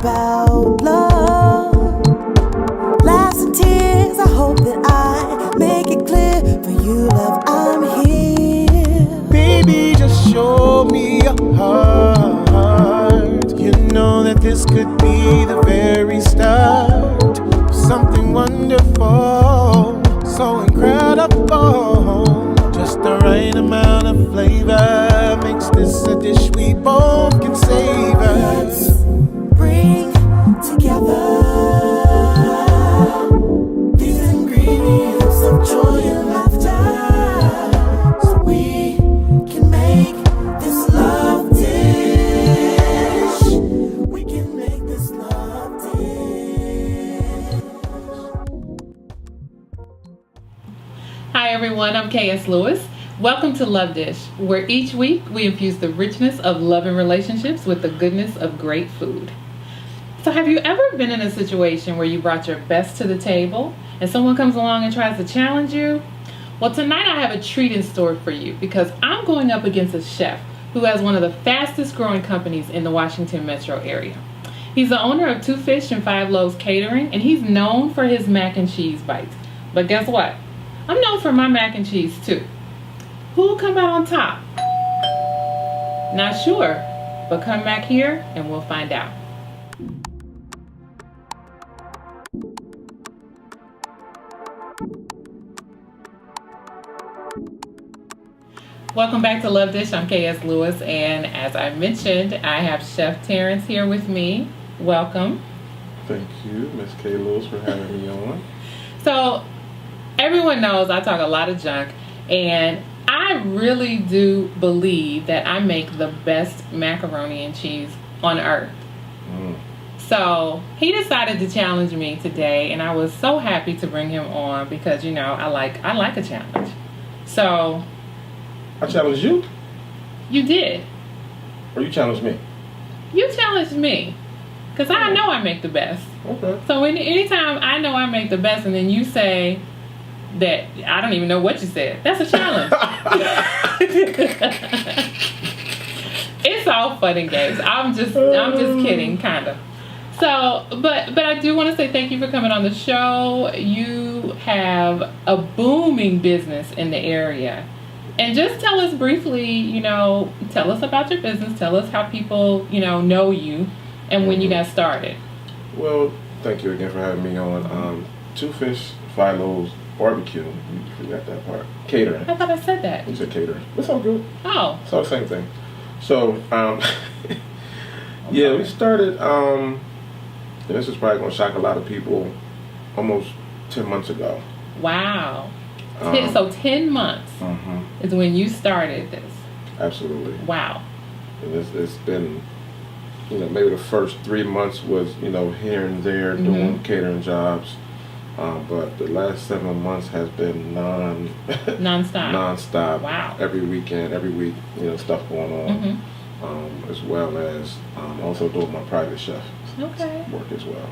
about love. Laughs and tears, I hope that I make it clear. For you, love, I'm here. Baby, just show me your heart. You know that this could be the very start of something wonderful, so incredible. Just the right amount of flavor makes this a dish we both can savor. Let's bring together these ingredients of joy and laughter, so we can make this love dish. We can make this love dish. Hi everyone, I'm KS Lewis. Welcome to Love Dish, where each week we infuse the richness of love and relationships with the goodness of great food. So have you ever been in a situation where you brought your best to the table and someone comes along and tries to challenge you? Well, tonight I have a treat in store for you because I'm going up against a chef who has one of the fastest growing companies in the Washington metro area. He's the owner of Two Fish and Five Loaves Catering, and he's known for his mac and cheese bites. But guess what? I'm known for my mac and cheese too. Who'll come out on top? Not sure, but come back here and we'll find out. Welcome back to Love Dish. I'm KS Lewis, and as I mentioned, I have Chef Terrence here with me. Welcome. Thank you, Miss K. Lewis, for having me on. So, everyone knows I talk a lot of junk, and I really do believe that I make the best macaroni and cheese on earth. So he decided to challenge me today, and I was so happy to bring him on because, you know, I like a challenge. So I challenged you, you did. or you challenged me? You challenged me because I know I make the best. Okay. So anytime I know I make the best, and then you say that I don't even know what you said, that's a challenge. It's all fun and games. I'm just kidding, kind of. So, but I do want to say thank you for coming on the show. You have a booming business in the area. And just tell us briefly, tell us about your business. Tell us how people, know you and when you got started. Well, thank you again for having me on. Two Fish, Five Loaves Barbecue. You forgot that part. Catering. I thought I said that. You said catering. It's all good. Oh. It's all the same thing. So, yeah, we started, this is probably going to shock a lot of people, almost 10 months ago. Wow. So 10 months is when you started this. Absolutely. Wow. And it's been, maybe the first 3 months was, here and there doing catering jobs. But the last 7 months has been non-stop. Wow. Every weekend, every week, stuff going on. As well as also doing my private chef work as well.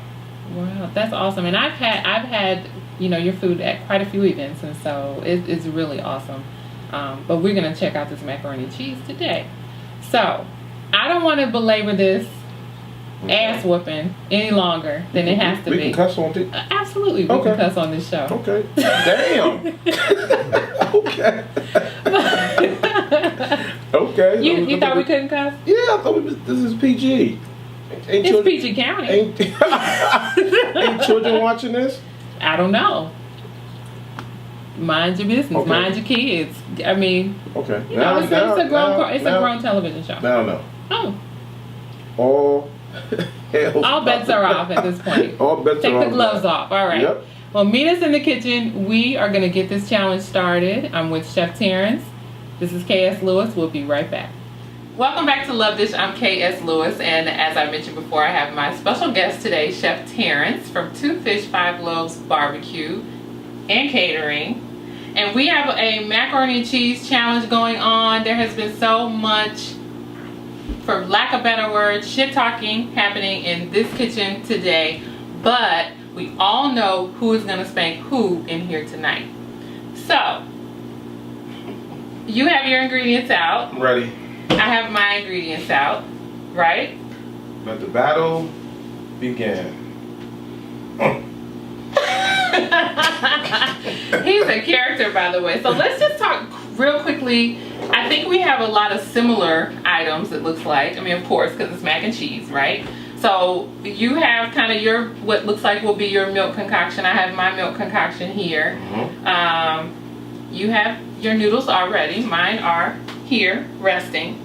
Wow, that's awesome. And I've had your food at quite a few events, and so it's really awesome. But we're gonna check out this macaroni and cheese today. So I don't want to belabor this ass whooping any longer than it has to be. We can cuss on it. Absolutely, we can cuss on this show. Okay. Damn. Okay. Okay. You thought we couldn't cuss? Yeah, I thought this is PG. It's PG County. Ain't children watching this? I don't know. Mind your business. Okay. Mind your kids. I mean, okay. It's a grown television show. Now, no. Oh. All All bets are off at this point. All bets are Take off. the gloves off. All right. Yep. Well, meet us in the kitchen. We are going to get this challenge started. I'm with Chef Terrence. This is KS Lewis. We'll be right back. Welcome back to Love Dish. I'm KS Lewis, and as I mentioned before, I have my special guest today, Chef Terrence from Two Fish, Five Loaves Barbecue and Catering. And we have a macaroni and cheese challenge going on. There has been so much, for lack of better words, shit talking happening in this kitchen today. But we all know who is going to spank who in here tonight. So, you have your ingredients out. I'm ready. I have my ingredients out, right? But the battle began. He's a character, by the way. So let's just talk real quickly. I think we have a lot of similar items, it looks like. I mean, of course, because it's mac and cheese, right? So you have kind of your, what looks like will be your milk concoction. I have my milk concoction here. Mm-hmm. You have your noodles already. Mine are here, resting.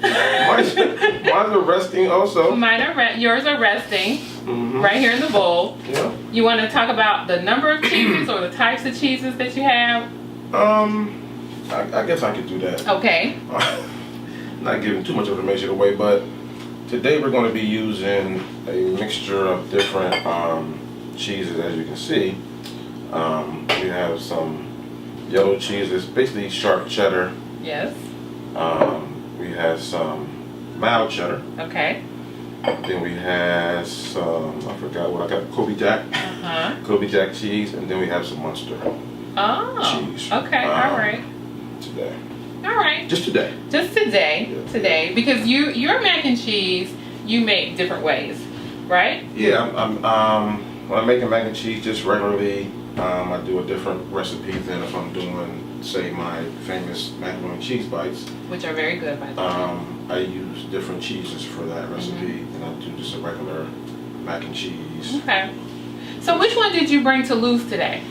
Mine's are resting also. Mine are yours are resting, Mm-hmm. right here in the bowl. Yeah. You want to talk about the number of cheeses or the types of cheeses that you have? I guess I could do that. Okay. Not giving too much information away, but today we're going to be using a mixture of different cheeses, as you can see. We have some yellow cheeses, basically sharp cheddar. Yes. We have some mild cheddar. Okay. Then we have some, I forgot what I got, Kobe Jack. Uh-huh. Kobe Jack cheese, and then we have some Munster Oh. cheese. Okay. All right. Today. All right. Just today. Just today. Yeah. Today, because your mac and cheese you make different ways, right? Yeah, I'm when I'm making mac and cheese just regularly, I do a different recipe than if I'm doing, say, my famous macaroni and cheese bites. Which are very good, by the way. I use different cheeses for that recipe, and I do just a regular mac and cheese. Okay. So which one did you bring to Lou's today?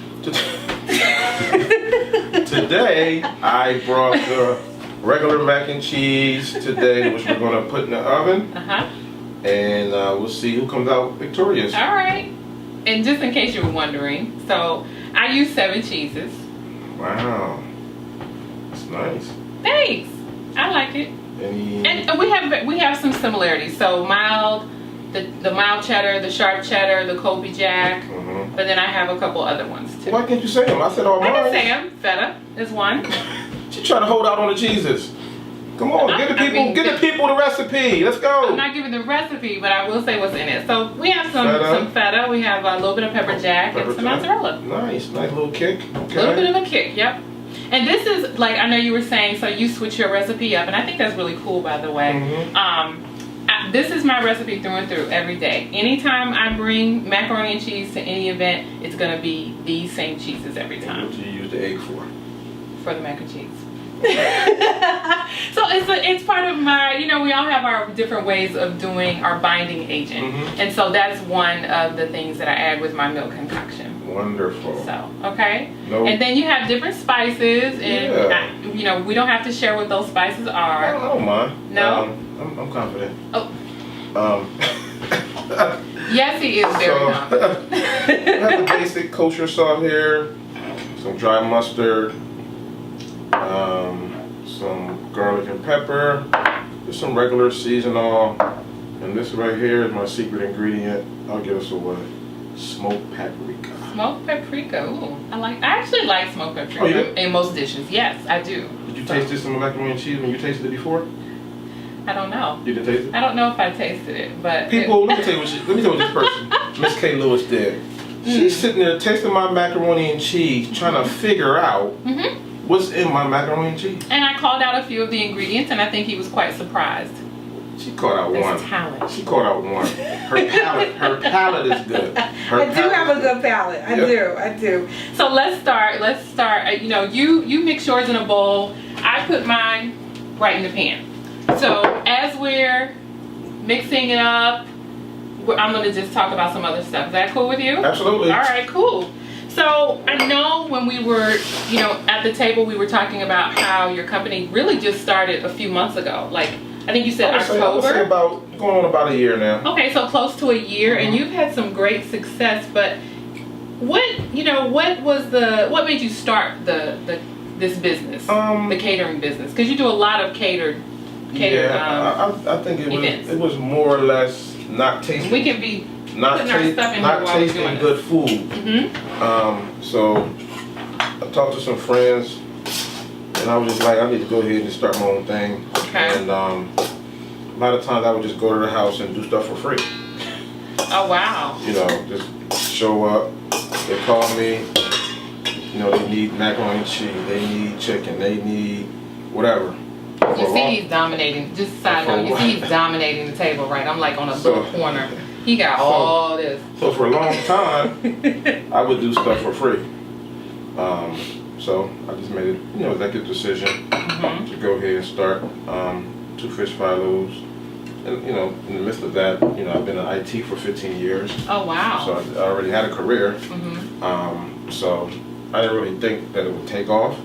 Today, I brought the regular mac and cheese today, which we're going to put in the oven, Uh-huh. and we'll see who comes out victorious. All right. And just in case you were wondering, so I use 7 cheeses. Wow, that's nice. Thanks. I like it. Any? And we have some similarities. So mild, the mild cheddar, the sharp cheddar, the Kobe Jack. Mhm. But then I have a couple other ones too. Why can't you say them? I said all I can mine. say them. Feta is one. She trying to hold out on the cheeses. Come on, I give the mean, people the recipe. Let's go. I'm not giving the recipe, but I will say what's in it. So we have some feta. We have a little bit of pepper jack and some mozzarella. Nice little kick. Okay. A little bit of a kick, yep. And this is, like, I know you were saying, so you switch your recipe up, and I think that's really cool, by the way. Mhm. This is my recipe through and through every day. Anytime I bring macaroni and cheese to any event, it's going to be these same cheeses every time. What do you use the egg for? The mac and cheese. So it's part of my, we all have our different ways of doing our binding agent. Mhm. And so that's one of the things that I add with my milk concoction. Wonderful. So, okay. No. And then you have different spices, and Yeah. we don't have to share what those spices are. I don't mind. No? I'm confident. Oh, Um, yes, he is very so, confident. I have the basic kosher salt here, some dry mustard, some garlic and pepper, just some regular seasonal, and this right here is my secret ingredient. I'll give us away. Smoked paprika. Smoked paprika. Ooh, I actually like smoked paprika Oh, you do? in most dishes. Yes, I do. Did you taste this in my macaroni and cheese when you tasted it before? I don't know. You didn't taste it? I don't know if I tasted it, but People, let me tell you what this person, Miss K. Lewis, did. She's sitting there tasting my macaroni and cheese, trying to figure out what's in my macaroni and cheese. And I called out a few of the ingredients, and I think he was quite surprised. She caught out It's one. talent. She caught out one. Her palate is good. I do have a good palate. I do. So let's start. You mix yours in a bowl. I put mine right in the pan. So as we're mixing it up, I'm going to just talk about some other stuff. Is that cool with you? Absolutely. All right, cool. So I know when we were, at the table, we were talking about how your company really just started a few months ago. Like, I think you said I would say October. about going on about a year now. Okay, so close to a year, and you've had some great success. But what made you start this business, the catering business? Because you do a lot of catered. I think events. it was more or less not tasting. We can be not putting our stuff in here not while we're tasting doing good food. Mm-hmm. So I talked to some friends, and I was just like, I need to go ahead and start my own thing. Okay. And a lot of times I would just go to the house and do stuff for free. Oh wow. Just show up. They call me. They need macaroni and cheese. They need chicken. They need whatever. You see he's dominating, just side note, you see he's dominating the table, right? I'm like on a little corner. He got all this. So for a long time, I would do stuff for free. So I just made a executive decision to go ahead and start Two Fish Five Loaves. And in the midst of that, I've been in IT for 15 years. Oh wow. So I already had a career. So I didn't really think that it would take off.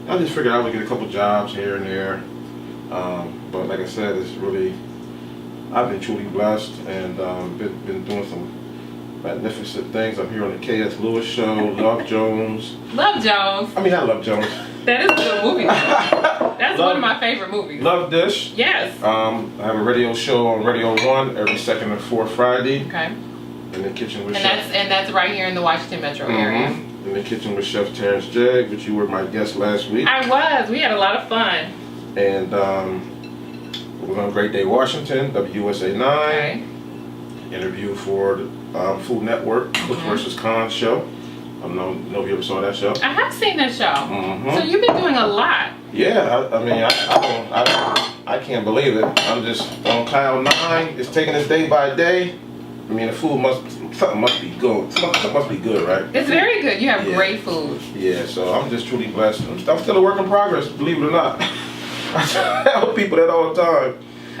I just figured I would get a couple jobs here and there. But like I said, I've been truly blessed and been doing some magnificent things. I'm here on the K.S. Lewis Show, Love Jones. Love Jones. I mean, I love Jones. That is a good movie. That's one of my favorite movies. Love Dish. Yes. I have a radio show on Radio 1 every second and fourth Friday. Okay. In the kitchen with And that's right here in the Washington Metro area. In the kitchen with Chef Terrence Jagg, which you were my guest last week. I was. We had a lot of fun. And we're on Great Day Washington, WUSA 9. Okay. Interview for the Food Network, Cook vs. Con show. I don't know if you ever saw that show. I have seen that show. So you've been doing a lot. Yeah, I can't believe it. I'm just on cloud 9. It's taking us day by day. I mean, the food something must be good. Something must be good, right? It's very good. You have great food. Yeah, so I'm just truly blessed. I'm still a work in progress, believe it or not. I tell people that all the time.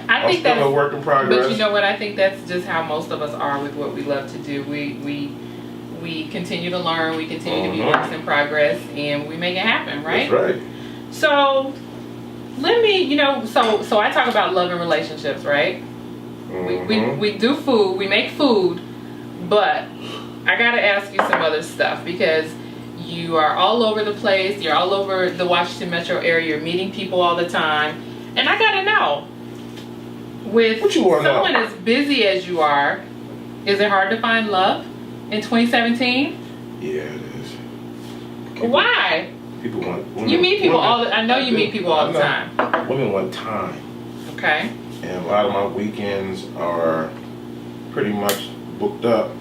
I think that's a work in progress. But you know what? I think that's just how most of us are with what we love to do. We continue to learn. We continue to be works in progress, and we make it happen, right? That's right. So let me, so I talk about love and relationships, right? We do food. We make food, but I gotta ask you some other stuff because you are all over the place. You're all over the Washington Metro area. You're meeting people all the time, and I gotta know. With someone as busy as you are, is it hard to find love in 2017? Yeah, it is. Why? People want. You meet people I know you meet people all the time. Women want time. Okay. And a lot of my weekends are pretty much booked up.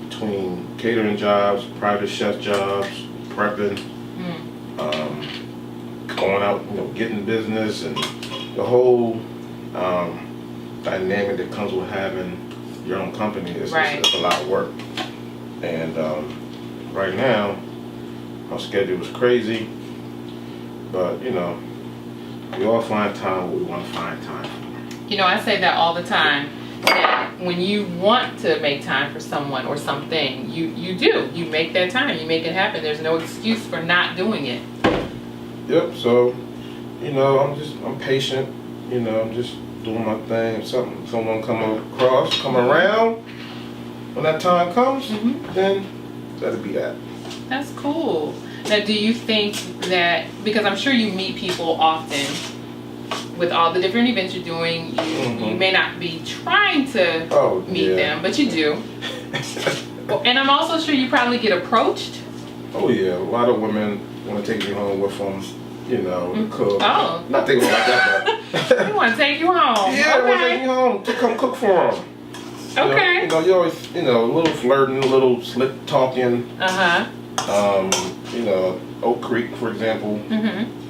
Between catering jobs, private chef jobs, prepping, going out, getting business, and the whole dynamic that comes with having your own company is it's a lot of work. And right now, my schedule is crazy, but we all find time what we want to find time for. I say that all the time. That when you want to make time for someone or something, you do. You make that time. You make it happen. There's no excuse for not doing it. Yep. So, I'm patient. I'm just doing my thing. If someone come around, when that time comes, then that'll be that. That's cool. Now, do you think that, because I'm sure you meet people often with all the different events you're doing, you may not be trying to meet them, but you do. And I'm also sure you probably get approached. Oh yeah, a lot of women want to take me home with them. Cook. Oh. Not thinking like that, but They want to take you home. yeah, they want to take me home to come cook for them. Okay. You always, a little flirting, a little slick talking. Oak Creek, for example,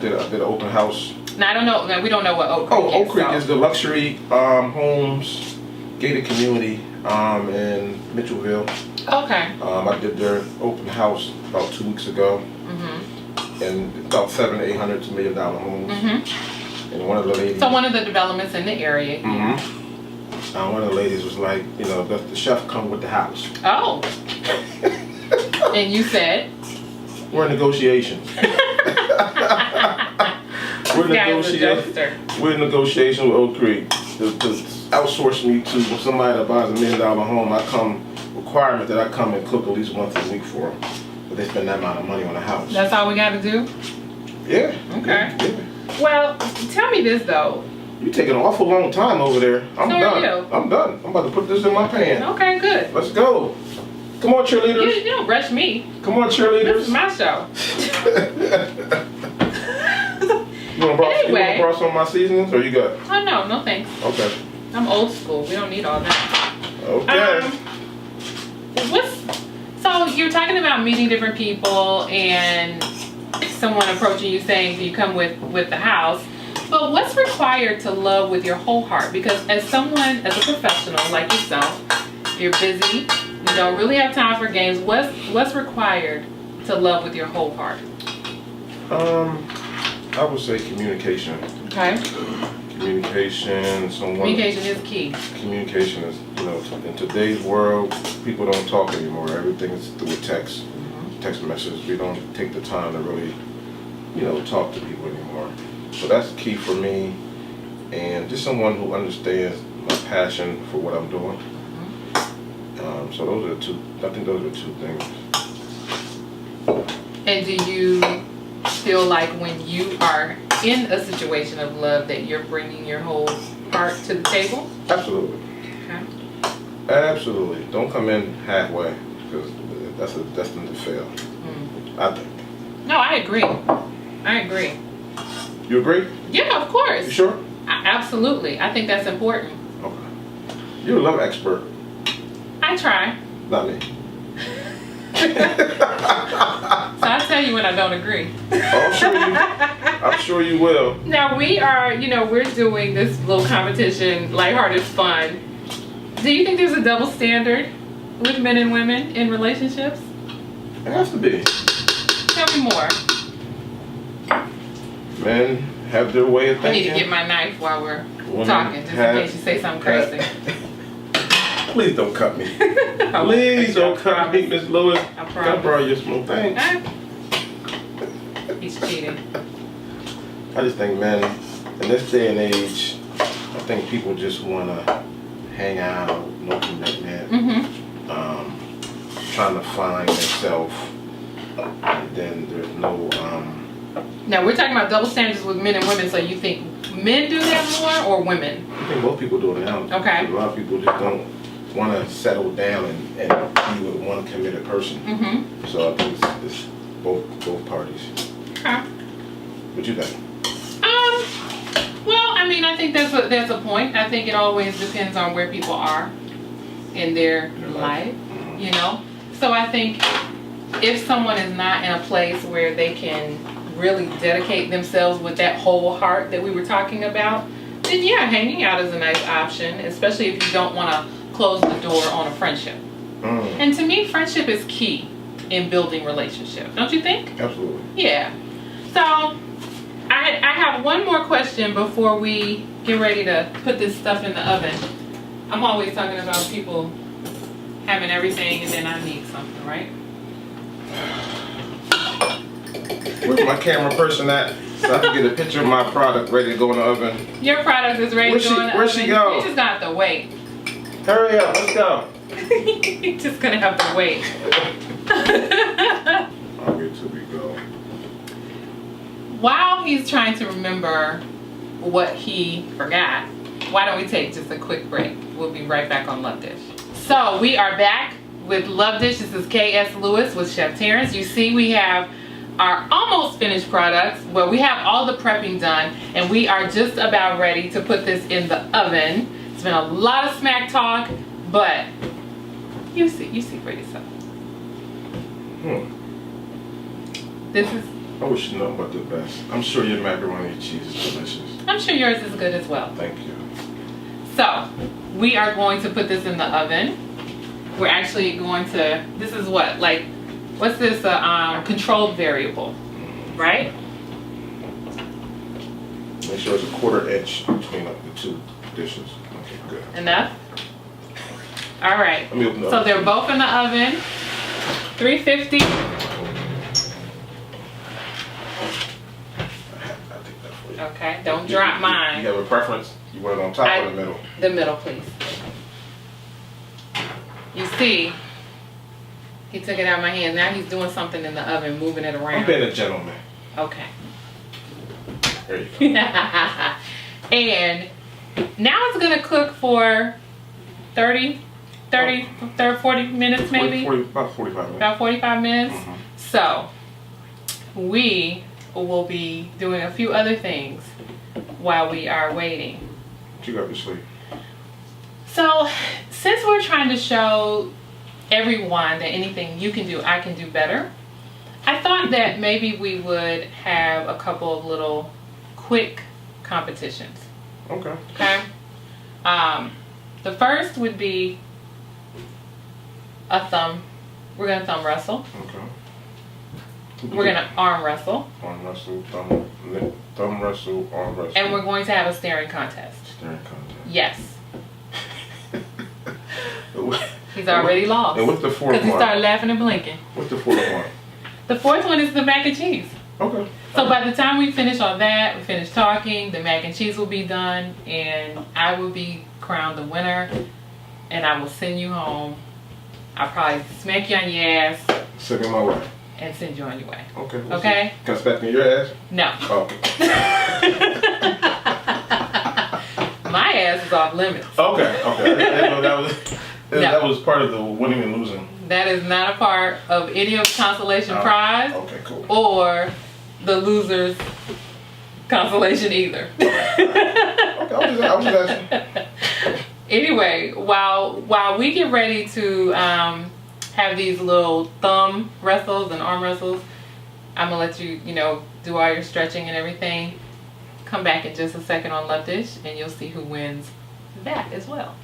did an open house. Now, I don't know. Now, we don't know what Oak Creek is. Oak Creek is the luxury homes, gated community in Mitchellville. Okay. I did their open house about 2 weeks ago. And about 700 to 800 to $1 million homes. And one of the ladies. So one of the developments in the area. One of the ladies was like, does the chef come with the house? Oh. And you said? We're in negotiations. We're in negotiation with Oak Creek to outsource me to somebody that buys $1 million home. Requirement that I come and cook at least once a week for them. But they spend that amount of money on a house. That's all we got to do? Yeah. Okay. Yeah. Well, tell me this though. You take an awful long time over there. I'm done. I'm done. I'm about to put this in my pan. Okay, good. Let's go. Come on, cheerleaders. You don't rush me. Come on, cheerleaders. This is my show. You want to borrow some of my seasonings, or you got? Oh no thanks. Okay. I'm old school. We don't need all that. Okay. So you're talking about meeting different people and someone approaching you saying, "Do you come with the house?" But what's required to love with your whole heart? Because as someone, as a professional like yourself, you're busy, you don't really have time for games. What's required to love with your whole heart? I would say communication. Okay. Communication, Communication is key. Communication is, in today's world, people don't talk anymore. Everything is through text, text messages. We don't take the time to really, talk to people anymore. So that's key for me, and just someone who understands my passion for what I'm doing. So those are the two. I think those are the two things. And do you feel like when you are in a situation of love that you're bringing your whole heart to the table? Absolutely. Okay. Absolutely. Don't come in halfway, because that's a destined to fail. I think. No, I agree. I agree. You agree? Yeah, of course. You sure? Absolutely. I think that's important. Okay. You're a love expert. I try. Not me. So I'll tell you when I don't agree. Oh, I'm sure you will. Now we are, we're doing this little competition, lighthearted fun. Do you think there's a double standard with men and women in relationships? It has to be. Tell me more. Men have their way of I thinking. need to get my knife while we're Women talking, just in case you say something crazy. Please don't cut me. Please don't cut me, Miss Lewis. I Can I borrow your small things? He's cheating. I just think men, in this day and age, I think people just want to hang out, no commitment, trying to find themselves, and then there's no. Now we're talking about double standards with men and women. So you think men do that more or women? I think most people do it now. Okay. A lot of people just don't want to settle down and be with one committed person. So I think it's both parties. Okay. What you think? Well, I mean, I think there's a point. I think it always depends on where people are in their life, So I think if someone is not in a place where they can really dedicate themselves with that whole heart that we were talking about, then yeah, hanging out is a nice option, especially if you don't want to close the door on a friendship. And to me, friendship is key in building relationships. Don't you think? Absolutely. Yeah. So I have one more question before we get ready to put this stuff in the oven. I'm always talking about people having everything and then I need something, right? Where's my camera person at? So I can get a picture of my product ready to go in the oven. Your product is ready to go in the oven. Where'd she go? You just gonna have to wait. Hurry up, let's go. You're just gonna have to wait. I'll get till we go. While he's trying to remember what he forgot, why don't we take just a quick break? We'll be right back on Love Dish. So we are back with Love Dish. This is K.S. Lewis with Chef Terrence. You see we have our almost finished products. Well, we have all the prepping done and we are just about ready to put this in the oven. It's been a lot of smack talk, but you see for yourself. This is. I wish you know about the best. I'm sure your macaroni and cheese is delicious. I'm sure yours is good as well. Thank you. So we are going to put this in the oven. We're actually going to. This is what what's this? Controlled variable, right? Make sure it's a 1/4 inch between the two dishes. Okay, good. Enough? All right. Let me open it So up. they're both in the oven. 350. I'll take that for you. Okay, don't drop mine. You have a preference? You want it on top or the middle? The middle, please. You see, he took it out of my hand. Now he's doing something in the oven, moving it I'm around. being a gentleman. Okay. There you go. And now it's gonna cook for 40 minutes maybe? About 45 minutes. About 45 minutes. So we will be doing a few other things while we are waiting. What you got to sleep? So since we're trying to show everyone that anything you can do, I can do better, I thought that maybe we would have a couple of little quick competitions. Okay. Okay. The first would be a thumb. We're gonna thumb wrestle. Okay. We're gonna arm wrestle, Arm wrestle, thumb wrestle, arm wrestle. and we're going to have a staring contest. Staring contest. Yes. He's already lost. And what's the fourth Because he one? started laughing and blinking. What's the fourth one? The fourth one is the mac and cheese. Okay. So by the time we finish all that, we finish talking, the mac and cheese will be done, and I will be crowned the winner, and I will send you home. I'll probably smack you on your ass Send me my way. and send you on your way. Okay. Okay? Can I smack me in your ass? No. Okay. My ass is off limits. Okay. I didn't know that was part of the winning and losing. That is not a part of any of the consolation prize Okay, cool. or the loser's consolation either. Okay, I was just asking. Anyway, while we get ready to have these little thumb wrestles and arm wrestles, I'm gonna let you, do all your stretching and everything. Come back in just a second on Love Dish, and you'll see who wins that as well.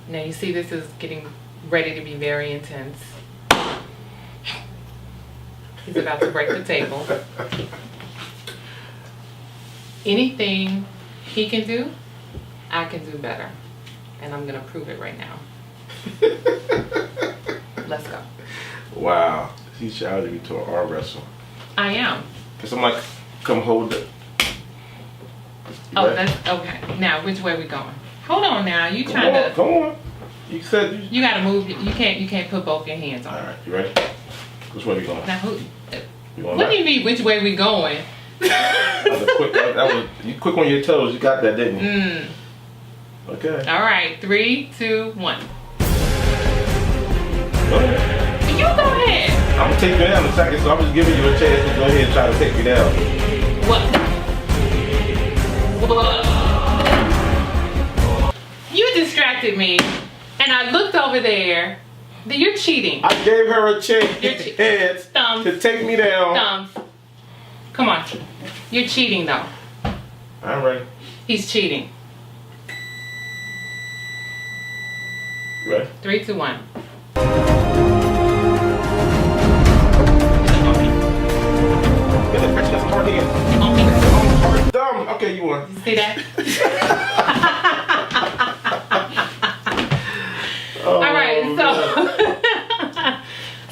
Now you see this is getting ready to be very intense. He's about to break the table. Anything he can do, I can do better. And I'm gonna prove it right now. Let's go. Wow. He challenged me to an arm wrestle. I am. Cause I'm like, come hold it. Oh, Right? that's okay. Now, which way we going? Hold on now. You trying to? Come on. You said you. You gotta move. You can't put both your hands on. All right. You ready? Which way we going? Now, who? You going What do you mean? Which way we going? You quick on your toes. You got that, didn't you? Okay. All right. 3, 2, 1. Go ahead. You go ahead. I'm gonna take you down in a second, so I'm just giving you a chance to go ahead and try to take me down. What? You distracted me, and I looked over there. You're cheating. I gave her a chance Thumbs. to take me down. Thumbs. Come on. You're cheating, though. I'm ready. He's cheating. You ready? 3, 2, 1. Get it, press this hard again. Hard thumb. Okay, you won. See that? Oh, All right,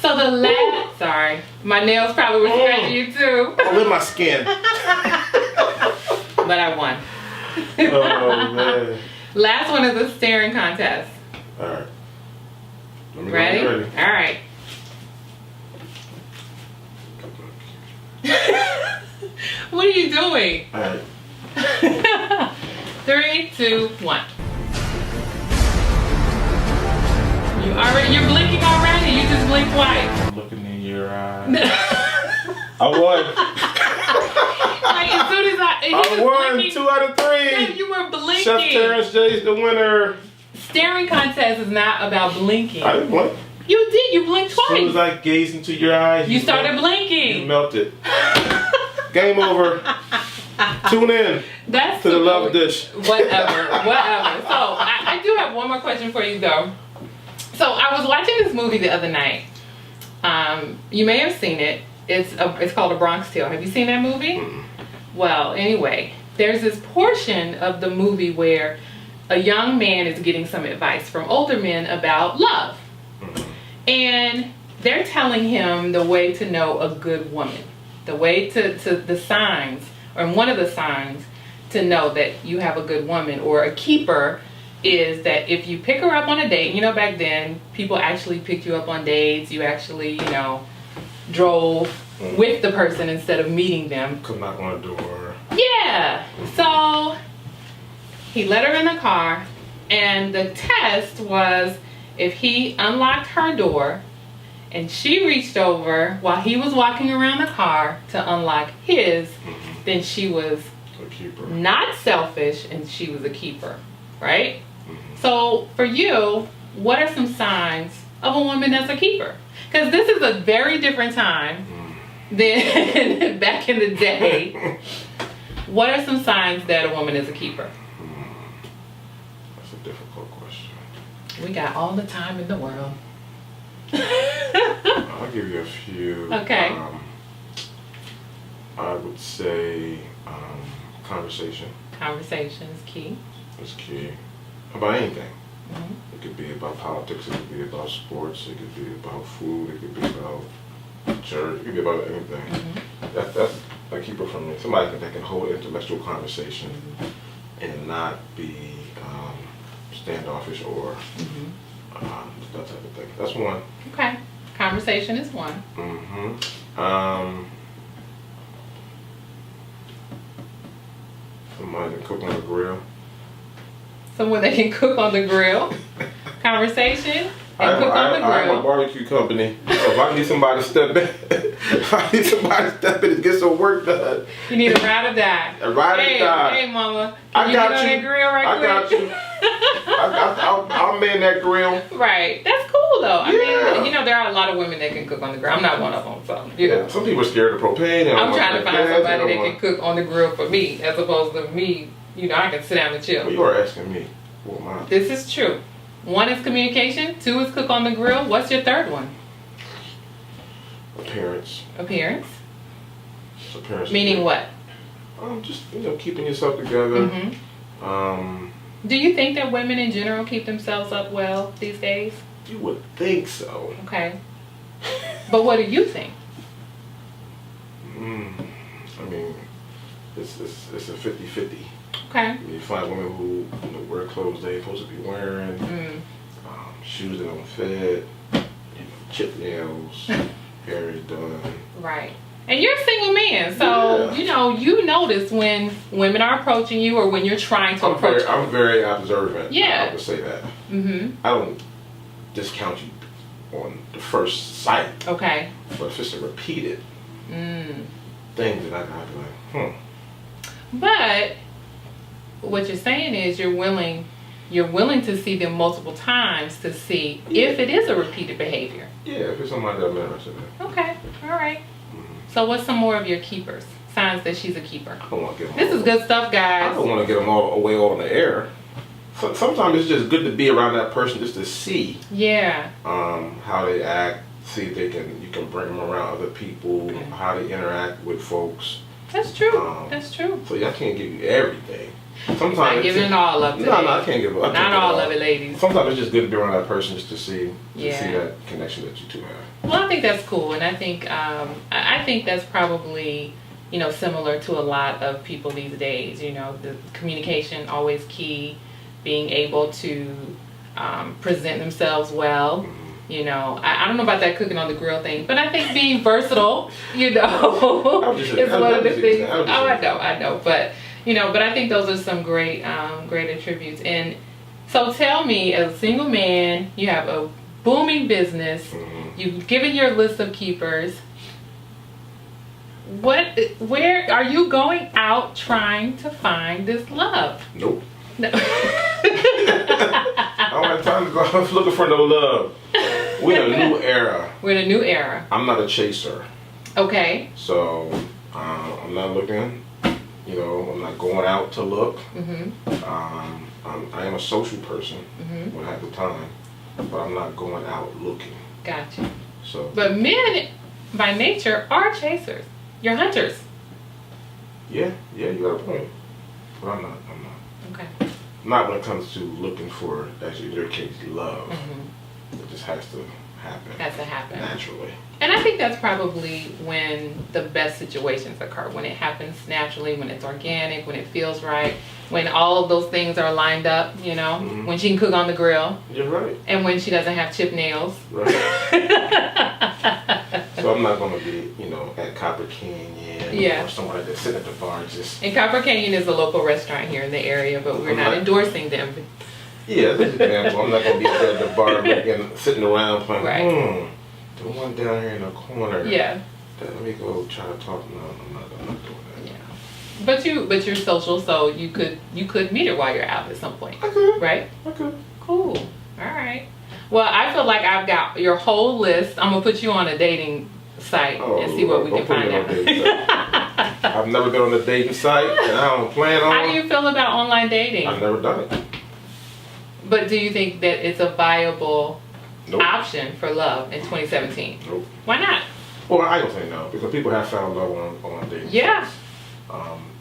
so the last. Sorry, my nails probably were scratching you too. Oh, with my skin. But I won. Oh man. Last one is a staring contest. All right. Let me Ready? go. Ready. All right. What are you doing? All right. 3, 2, 1. You're blinking already. You just blinked twice. I'm looking in your eyes. I won. Like as soon as he was I won blinking, 2 out of 3. you were blinking. Chef Terrence J's the winner. Staring contest is not about blinking. I didn't blink. You did. You blinked As soon as twice. I gazed into your eyes, You started You blinking. melted. Game over. Tune in That's to the Love Dish. Whatever. So I do have one more question for you though. So I was watching this movie the other night. You may have seen it. It's called A Bronx Tale. Have you seen that movie? Well, anyway, there's this portion of the movie where a young man is getting some advice from older men about love. And they're telling him the way to know a good woman. The way to the signs, or one of the signs to know that you have a good woman or a keeper is that if you pick her up on a date, back then people actually picked you up on dates. You actually, drove with the person instead of meeting them. Come knock on the door. Yeah. So he let her in the car, and the test was if he unlocked her door and she reached over while he was walking around the car to unlock his, then she was A keeper. not selfish and she was a keeper, right? So for you, what are some signs of a woman that's a keeper? Because this is a very different time than back in the day What are some signs that a woman is a keeper? That's a difficult question. We got all the time in the world. I'll give you a few. Okay. I would say conversation Conversation is key. is key. About anything. Mhm. It could be about politics, it could be about sports, it could be about food, it could be about church, it could be about anything. Mhm. That's a keeper for me. Somebody that can hold intellectual conversation and not be standoffish or that type of thing. That's one. Okay. Conversation is one. Somebody that cook on the grill. Someone that can cook on the grill. Conversation and cook on the I have a grill. barbecue company. So if I need somebody to step in and get some work done. You need a ride or die. A ride or Hey, die. hey, mama. I Can you got get on you. that grill right I got quick? you. I'll man that grill. Right. That's cool though. I Yeah. mean, you know, there are a lot of women that can cook on the grill. I'm not one of them, so you know. Some people are scared of propane. They don't I'm want trying to that find gas, somebody they that don't can want- cook on the grill for me, as opposed to me. You know, I can sit down and Well, chill. you are asking me. Who am I? This is true. 1 is communication. 2 is cook on the grill. What's your third one? Appearance. Appearance. Appearance. Meaning what? Just keeping yourself together. hmm Do you think that women in general keep themselves up well these days? You would think so. Okay. But what do you think? I mean, it's a 50-50. Okay. You find women who wear clothes they ain't supposed to be wearing, Mm. shoes that don't fit, chip nails, hair is done. Right. And you're a single man, so Yeah. you notice when women are approaching you or when you're trying to approach you. I'm very observant. Yeah. I would say that. Mm-hmm. I don't discount you on the first sight, Okay. but if it's a repeated Mm. thing, then I gotta be like, But what you're saying is you're willing to see them multiple times to see if it is a repeated behavior. yeah, if it's somebody that I'm interested in. Okay. All right. So what's some more of your keepers? Signs that she's a keeper. I don't want to get them This is good stuff, I guys. don't want to get them all away all in the air. So, sometimes it's just good to be around that person just to see Yeah. how they act, see if you can bring them around other people, Okay. how they interact with folks. That's true. Um, That's true. So I can't give you everything. Sometimes Not giving it all up today. No, I can't give it. Not all of it, ladies. Sometimes it's just good to be around that person just to see Yeah. that connection that you two have. Well, I think that's cool, and I think that's probably similar to a lot of people these days. The communication always key, being able to present themselves well. I don't know about that cooking on the grill thing, but I think being versatile, is one of the things. Oh, I know, but but I think those are some great attributes. And so, tell me, as a single man, you have a booming business. You've given your list of keepers. Where are you going out trying to find this love? Nope. No. I don't have time to go out looking for no love. We're in a new era. We're in a new era. I'm not a chaser, Okay. so I'm not looking. I'm not going out to look. Mhm. I am a social person Mhm. when I have the time, but I'm not going out looking. Gotcha. So But men, by nature, are chasers. You're hunters. yeah, you got a point. But I'm not. Okay. Not when it comes to looking for, actually in your case, love. Mhm. It just has to happen. Has to happen. Naturally. And I think that's probably when the best situations occur, when it happens naturally, when it's organic, when it feels right, when all of those things are lined up, Mhm. when she can cook on the grill, You're right. and when she doesn't have chip nails. Right. So I'm not going to be, at Copper Canyon Yeah. or somewhere that's sitting at the bar just. And Copper Canyon is a local restaurant here in the area, but we're not Right. endorsing them. Yeah, that's an example. I'm not going to be up there at the bar looking, sitting around playing, Right. the one down here in the corner. Yeah. Let me go try to talk. No, I'm not doing that. Yeah. But you're social, so you could meet her while you're out at some point, I could. right? I could. Cool. All right. Well, I feel like I've got your whole list. I'm gonna put you on a dating site and see what we Lord, can don't find put me on a out. dating site. I've never been on a dating site, and I don't plan on. How do you feel about online dating? I've never done it. But do you think that it's a viable Nope. option for love in 2017? Nope. Why not? Well, I don't say no because people have found love on dating. Yeah. sites.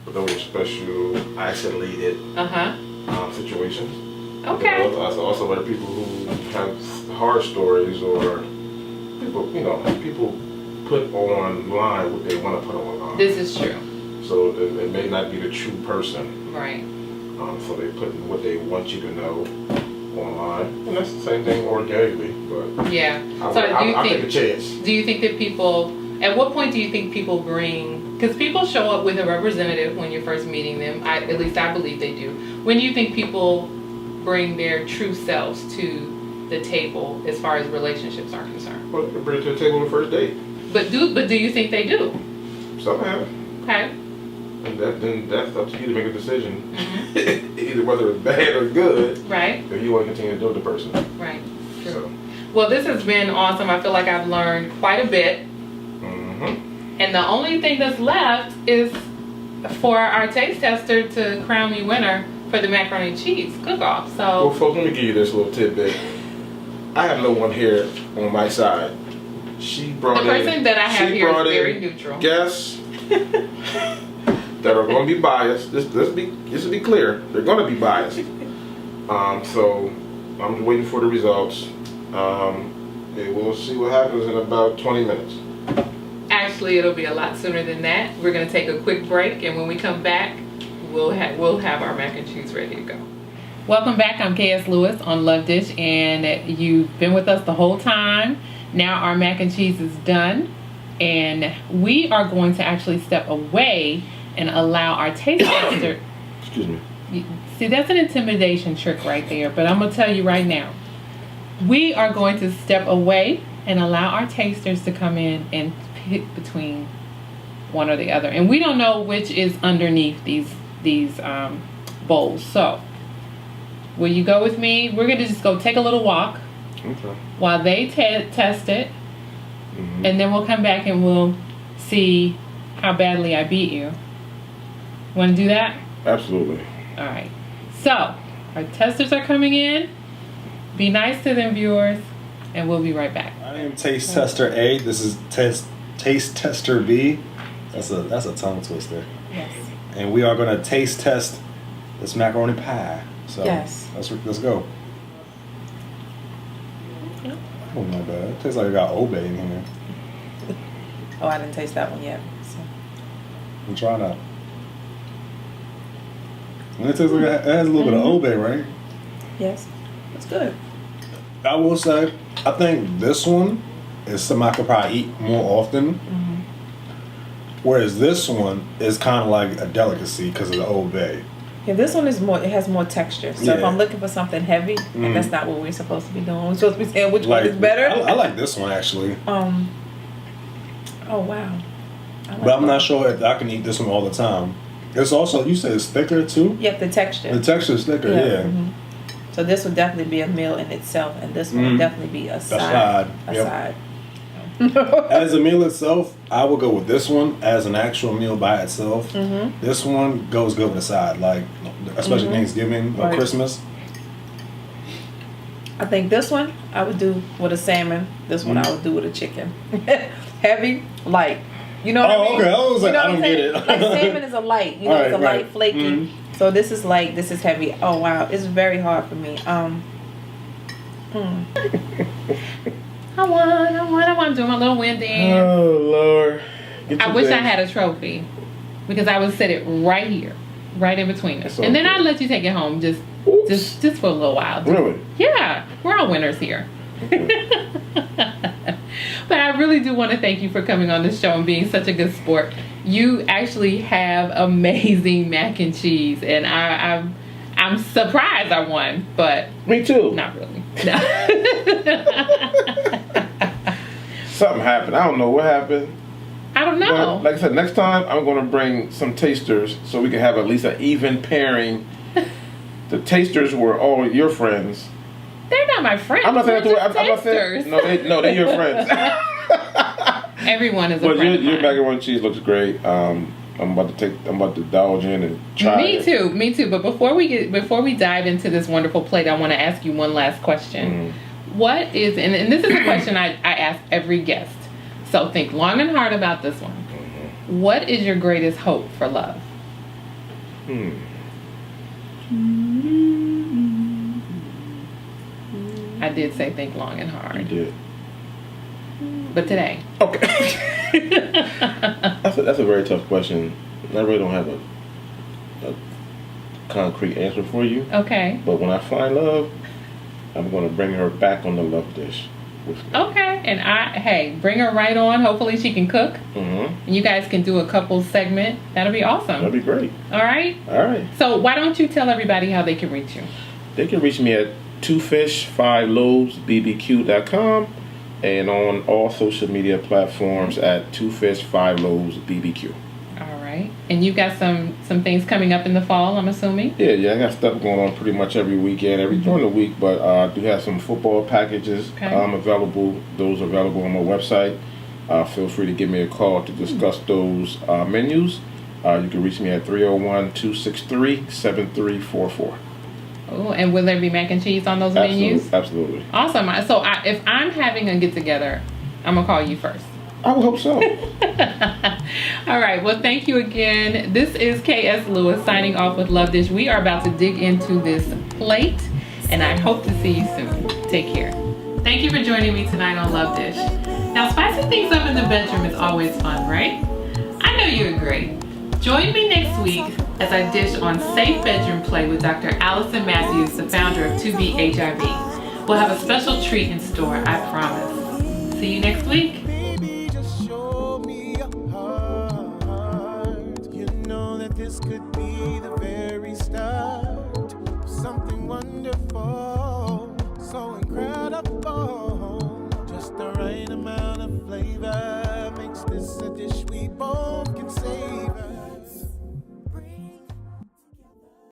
But those are special, isolated Uh-huh. situations. Okay. Also, there are people who have horror stories or people put online what they want to put online. This is true. So it may not be the true person. Right. So they put what they want you to know online, and that's the same thing organically. But Yeah. I'll So take a chance. do you think that people, at what point do you think people bring, because people show up with a representative when you're first meeting them, at least I believe they do. When do you think people bring their true selves to the table as far as relationships are concerned? Well, you bring it to the table on the first date. But do you think they do? Some have. Okay. And then that's up to you to make a decision, Mm-hmm. either whether it's bad or good, Right. if you want to continue to do with the person. Right. True. So, Well, this has been awesome. I feel like I've learned quite a bit. And the only thing that's left is for our taste tester to crown me winner for the macaroni and cheese cook-off. well, So, folks, let me give you this little tidbit. I have no one here on my side. She brought the person that I have she here brought is very in neutral. guests that are going to be biased. This will be clear. They're going to be biased. So I'm just waiting for the results. And we'll see what happens in about 20 minutes. Actually, it'll be a lot sooner than that. We're going to take a quick break, and when we come back, we'll have our mac and cheese ready to go. Welcome back. I'm KS Lewis on Love Dish, and you've been with us the whole time. Now our mac and cheese is done, and we are going to actually step away and allow our taste tester. Excuse me. See, that's an intimidation trick right there, but I'm going to tell you right now. We are going to step away and allow our tasters to come in and pick between one or the other. And we don't know which is underneath these bowls. So, will you go with me? We're going to just go take a little walk Okay. while they test it. Mm-hmm. And then we'll come back and we'll see how badly I beat you. Want to do that? Absolutely. All right. So, our testers are coming in. Be nice to them, viewers, and we'll be right back. I am Taste Tester A. This is Taste Tester B. That's a tongue twister. Yes. And we are going to taste test this macaroni pie. So Yes. let's go. Oh my god, it tastes like I got Obey in here. Oh, I didn't taste that one yet. So. I'm trying to. And it tastes like it has a little bit of Obey, right? Yes, it's good. I will say, I think this one is something I could probably eat more often. Whereas this one is kind of like a delicacy because of the Old Bay. Yeah, this one is more. It has more texture. So if Yeah. I'm looking for something heavy, that's not what we're supposed to be doing. We're supposed to be saying which one is Like, better. I like this one actually, Oh wow. I like but I'm that. not sure if I can eat this one all the time. It's also, you said it's thicker too. Yeah, the texture. The texture is thicker, yeah. mhm. So this would definitely be a meal in itself, and this one would definitely be a side. side, A yep. side. As a meal itself, I would go with this one as an actual meal by itself. This one goes good with a side, like especially Thanksgiving or Right. Christmas. I think this one I would do with a salmon. This one I would do with a chicken. Heavy, light. You know what I Oh, mean? okay. I was like, You know I what I'm don't get saying? it. Like salmon is a light. You know, it's a Right, light, right. flaky. So this is light. This is heavy. Oh wow, it's very hard for me. I won. I'm doing my little win dance. Oh Lord! I wish I had a trophy because I would set it right here, right in between us, That's and then okay. I'd let you take it home just for a little while. Really? Yeah, we're all winners here. But I really do want to thank you for coming on this show and being such a good sport. You actually have amazing mac and cheese, and I'm surprised I won, but Me too. not really. No. Something happened. I don't know what happened. I don't But know. like I said, next time I'm going to bring some tasters so we can have at least an even pairing. The tasters were all your friends. They're not my friends. I'm not saying We're that. just I'm not saying. tasters. They're your friends. Everyone is a But friend your of mine. macaroni and cheese looks great. I'm about to indulge in and try Me it. too, me too. But before we dive into this wonderful plate, I want to ask you one last question. What is, and this is a question I ask every guest. So think long and hard about this one. What is your greatest hope for love? I did say think long and You hard. did. But today. Okay. That's a very tough question. I really don't have a concrete answer for you. Okay. But when I find love, I'm going to bring her back on the love dish with me. Okay. And bring her right on. Hopefully she can cook. And you guys can do a couple segment. That'll be awesome. That'd be great. All right. All right. So why don't you tell everybody how they can reach you? They can reach me at 2fish5lobesbbq.com and on all social media platforms at 2fish5lobesbbq. All right. And you've got some things coming up in the fall, I'm assuming? Yeah, I got stuff going on pretty much every weekend, during the week, but I do have some football packages available. Those are available on my website. Feel free to give me a call to discuss those menus. You can reach me at 301-263-7344. Oh, and will there be mac and cheese on those menus? Absolutely. Awesome. So if I'm having a get-together, I'm going to call you first. I would hope so. All right. Well, thank you again. This is K.S. Lewis signing off with Love Dish. We are about to dig into this plate, and I hope to see you soon. Take care. Thank you for joining me tonight on Love Dish. Now, spicing things up in the bedroom is always fun, right? I know you agree. Join me next week as I dish on Safe Bedroom Play with Dr. Allison Matthews, the founder of 2B HIV. We'll have a special treat in store, I promise. See you next week. Baby, just show me your heart. You know that this could be the very start of something wonderful, so incredible. Just the right amount of flavor makes this a dish we both